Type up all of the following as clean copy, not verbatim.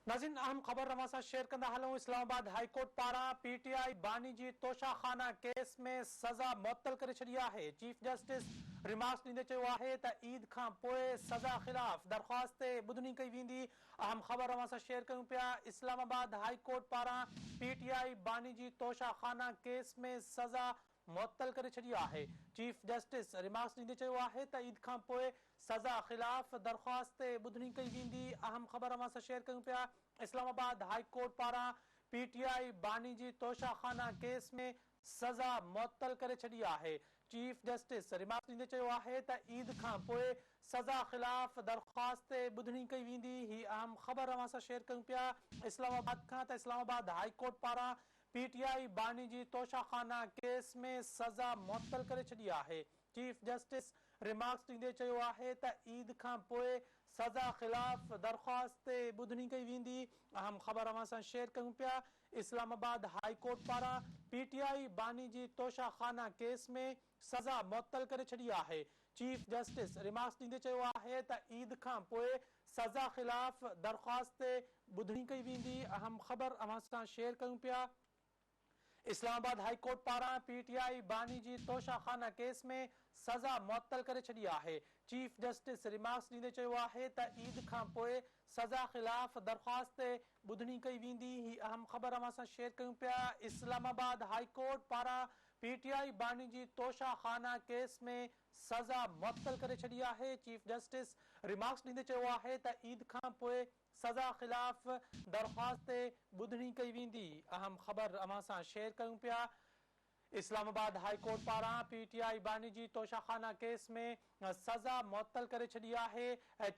नाज़रीन, अहम ख़बर रवां सां शेयर कंदा हलूं। इस्लामाबाद हाई कोर्ट पारां पीटीआई बानी जी तोशाखाना केस में सज़ा मुअत्तल करे छॾी आहे। चीफ जस्टिस रिमार्क्स ॾींदे चयो आहे त ईद खां पोइ सज़ा ख़िलाफ़ दरख़्वास्त ते ॿुधणी कई वेंदी। अहम ख़बर रवां सां शेयर कयूं पिया। इस्लामाबाद हाई कोर्ट पारां पीटीआई बानी जी तोशाखाना केस में सज़ा मुअत्तल करे छॾी आहे। चीफ जस्टिस रिमार्क्स ॾींदे चयो आहे त ईद खां पोइ सज़ा ख़िलाफ़ दरख़्वास्त ते ॿुधणी कई वेंदी। अहम ख़बर अवां सां शेयर कयूं पिया। इस्लामाबाद हाई कोर्ट पारां पीटीआई बानी जी तोशाखाना केस में सज़ा मुअत्तल करे छॾी आहे। चीफ जस्टिस रिमार्क्स ॾींदे चयो आहे त ईद खां पोइ सज़ा ख़िलाफ़ दरख़्वास्त ते ॿुधणी कई वेंदी। ही अहम ख़बर अवां सां शेयर कयूं पिया इस्लामाबाद खां त इस्लामाबाद हाई कोर्ट पारां पीटीआई बानी जी तोशाखाना केस में सज़ा मुअत्तल करे छॾी आहे। चीफ जस्टिस रिमार्क्स ॾींदे चयो आहे त ईद खां पोइ सज़ा ख़िलाफ़ दरख़्वास्त ते ॿुधणी कई वेंदी। अहम ख़बर अवां सां शेयर कयूं पिया। इस्लामाबाद हाई कोर्ट पारां पीटीआई बानी जी तोशाखाना केस में सज़ा मुअत्तल करे छॾी आहे। चीफ जस्टिस रिमार्क्स ॾींदे चयो आहे त ईद खां पोइ सज़ा ख़िलाफ़ दरख़्वास्त ते ॿुधणी कई वेंदी। अहम ख़बर अवां सां शेयर कयूं पिया। इस्लामाबाद हाई कोर्ट पारां पीटीआई बानी जी तोशाखाना केस में सज़ा मुअत्तल करे छॾी आहे। चीफ जस्टिस रिमार्क्स ॾींदे चयो आहे त ईद खां पोइ सज़ा ख़िलाफ़ दरख़्वास्त ते ॿुधणी कई वेंदी। ही अहम ख़बर अवां सां शेयर कयूं पिया। इस्लामाबाद हाई कोर्ट पारां पीटीआई बानी जी तोशाखाना केस में सज़ा मुअत्तल करे छॾी आहे। चीफ जस्टिस रिमार्क्स ॾींदे चयो आहे त ईद खां पोइ सज़ा ख़िलाफ़ दरख़्वास्त ते ॿुधणी कई वेंदी। अहम ख़बर अवां सां शेयर कयूं पिया। इस्लामाबाद हाई कोर्ट पारां पीटीआई बानी जी तोशाखाना केस में सज़ा मुअत्तल करे छॾी आहे।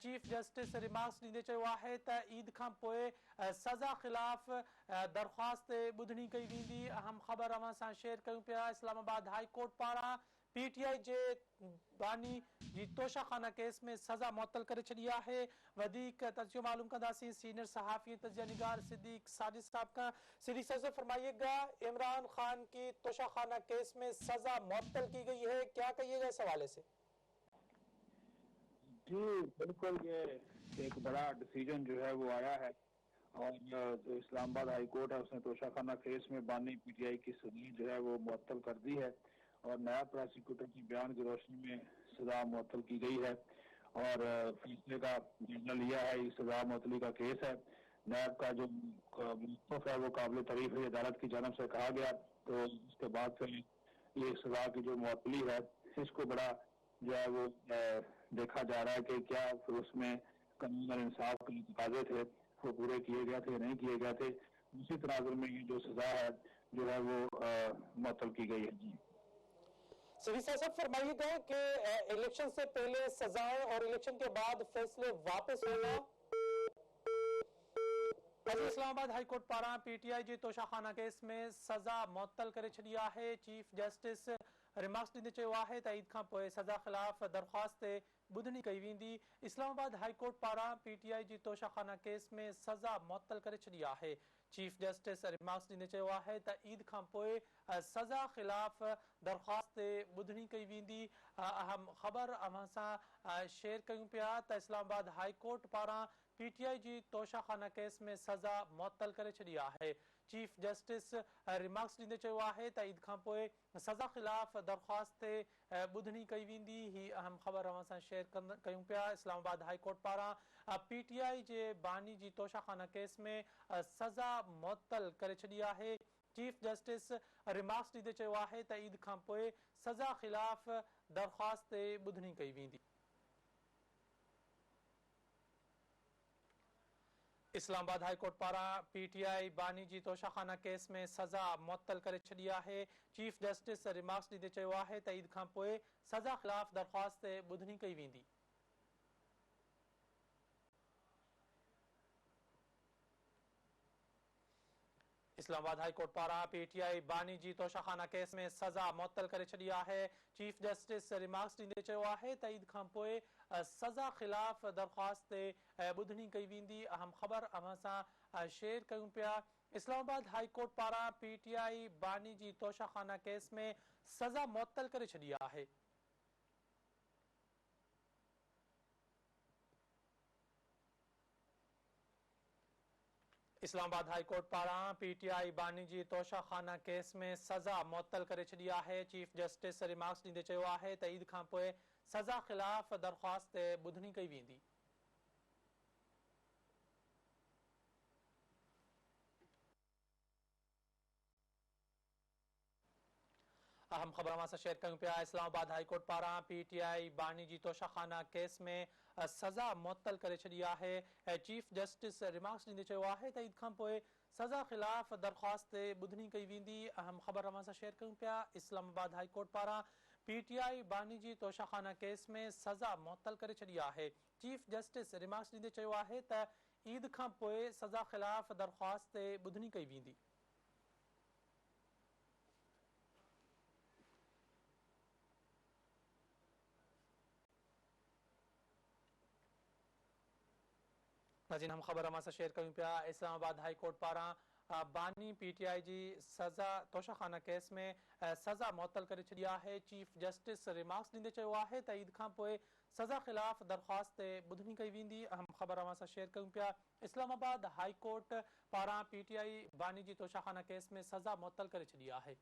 चीफ जस्टिस रिमार्क्स ॾींदे चयो आहे त ईद खां पोइ सज़ा ख़िलाफ़ दरख़्वास्त ते ॿुधणी कई वेंदी। अहम ख़बर अवां सां शेयर कयूं पिया। इस्लामाबाद हाई कोर्ट पारां पीटीआई जे बानी जी तोशाखाना केस में सज़ा मुअत्तल करे छॾी आहे। वधीक तज़कियो मालूम कंदासीं सीनियर सहाफ़ी तजिया निगार सिद्दीक साजिद साहब का। सिद्दीक साहब से फरमाइएगा, इमरान खान की तोशाखाना केस में सज़ा मुअत्तल की गई है, क्या कहिएगा इस हवाले से? जी बिल्कुल, ये एक बड़ा डिसीजन जो है वो आया है और जो इस्लामाबाद हाई कोर्ट है उसने तोशाखाना केस में बानी पीटीआई की सजा जो है वो मुअत्तल कर दी है और नायब प्रोसिक्यूटर की बयान की रोशनी में सजा मुअत्तल की गई है और फैसले का जायजा लिया है। इस सजा मुअत्तली का केस है। नायब का जो मौक़िफ़ है वो काबिल तारीफ है, अदालत की जानब से कहा गया, तो उसके बाद फिर ये सजा की जो मुअत्तली है इसको बड़ा जो है वो देखा जा रहा है कि क्या फिर उसमें कानून और इंसाफ के तकाजे थे वो पूरे किए गए थे या नहीं किए गए थे। उसी तनाजुर में ये जो सजा है जो है वो मुअत्तल की गई है। जी सिद्दीक साहब फरमाइएगा कि इलेक्शन से पहले सजाएं और इलेक्शन के बाद फैसले वापस होना। इस्लामाबाद हाई कोर्ट पारां पीटीआई जी तोशाखाना केस में सज़ा मुअत्तल करे छॾी आहे। चीफ जस्टिस रिमार्क्स ॾींदे चयो आहे त ईद खां पोइ सज़ा ख़िलाफ़ दरख़्वास्त ते ॿुधणी कई वेंदी। इस्लामाबाद हाई कोर्ट पारां पीटीआई जी तोशाखाना केस में सज़ा मुअत्तल करे छॾी आहे। चीफ जस्टिस रिमार्क्स ॾींदे चयो आहे त ईद खां पोइ सज़ा ख़िलाफ़ दरख़्वास्त ते ॿुधणी कई वेंदी। अहम ख़बर अवां सां शेयर कयूं पिया त इस्लामाबाद हाई कोर्ट पारां पीटीआई जी तोशाखाना केस में सज़ा मुअत्तल करे छॾी आहे। चीफ जस्टिस रिमार्क्स ॾींदे चयो आहे त ईद खां पोइ सज़ा ख़िलाफ़ दरख़्वास्त ते ॿुधणी कई वेंदी। ही अहम ख़बर अवां सां शेयर कयूं पिया। इस्लामाबाद हाई कोर्ट पारां पीटीआई जे बानी जी तोशाखाना केस में सज़ा मुअत्तल करे छॾी आहे। चीफ जस्टिस रिमार्क्स ॾींदे चयो आहे त ईद खां पोइ सज़ा ख़िलाफ़ दरख़्वास्त ते ॿुधणी कई वेंदी। इस्लामाबाद हाई कोर्ट पारां पीटीआई बानी जी तोशाखाना केस में सज़ा मुअत्तल करे छॾी आहे। चीफ जस्टिस रिमार्क्स ॾींदे चयो आहे त ईद खां पोइ सज़ा ख़िलाफ़ दरख़्वास्त ते ॿुधणी कई वेंदी। इस्लामाबाद हाई कोर्ट पारां पीटीआई बानी जी तोशाखाना केस में सज़ा मुअत्तल करे छॾी आहे। चीफ जस्टिस रिमार्क्स ॾींदे चयो आहे त ईद खां पोइ सज़ा ख़िलाफ़ दरख़्वास्त ते ॿुधणी कई वेंदी। अहम ख़बर अवां सां शेयर कयूं पिया। इस्लामाबाद हाई कोर्ट पारां पीटीआई बानी जी तोशाखाना केस में सज़ा मुअत्तल करे छॾी आहे। इस्लामाबाद हाई कोर्ट पारां पीटीआई बानी जी तोशाखाना केस में सज़ा मुअत्तल करे छॾी आहे। चीफ जस्टिस रिमार्क्स ॾींदे चयो आहे त ईद खां पोइ सज़ा ख़िलाफ़ दरख़्वास्त ॿुधणी कई वेंदी। अहम ख़बर सां शेयर कयूं पिया। इस्लामाबाद हाई कोर्ट पारां पीटीआई बानी जी तोशाखाना केस में सज़ा मुअत्तल करे छॾी आहे। चीफ जस्टिस रिमार्क्स ॾींदे चयो आहे त ईद खां पोइ सज़ा ख़िलाफ़ दरख़्वास्त ॿुधणी कई वेंदी। अहम ख़बर सां शेयर कयूं पिया। इस्लामाबाद हाई कोर्ट पारां पीटीआई बानी जी तोशाखाना केस में सज़ा मुअत्तल करे छॾी आहे। चीफ जस्टिस रिमार्क्स ॾींदे चयो आहे त ईद खां पोइ सज़ा ख़िलाफ़ दरख़्वास्त ॿुधणी कई वेंदी। नाज़रीन, हम ख़बर सां शेयर कयूं पिया। इस्लामाबाद हाई कोर्ट पारां बानी पीटीआई जी सज़ा तोशाखाना केस में सज़ा मुअत्तल करे छॾी आहे। चीफ जस्टिस रिमार्क्स ॾींदे चयो आहे त ईद खां पोइ सज़ा ख़िलाफ़ दरख़्वास्त ॿुधणी कई वेंदी। अहम ख़बर सां शेयर कयूं पिया। इस्लामाबाद हाई कोर्ट पारां पीटीआई बानी जी तोशाखाना केस में सज़ा मुअत्तल करे छॾी आहे।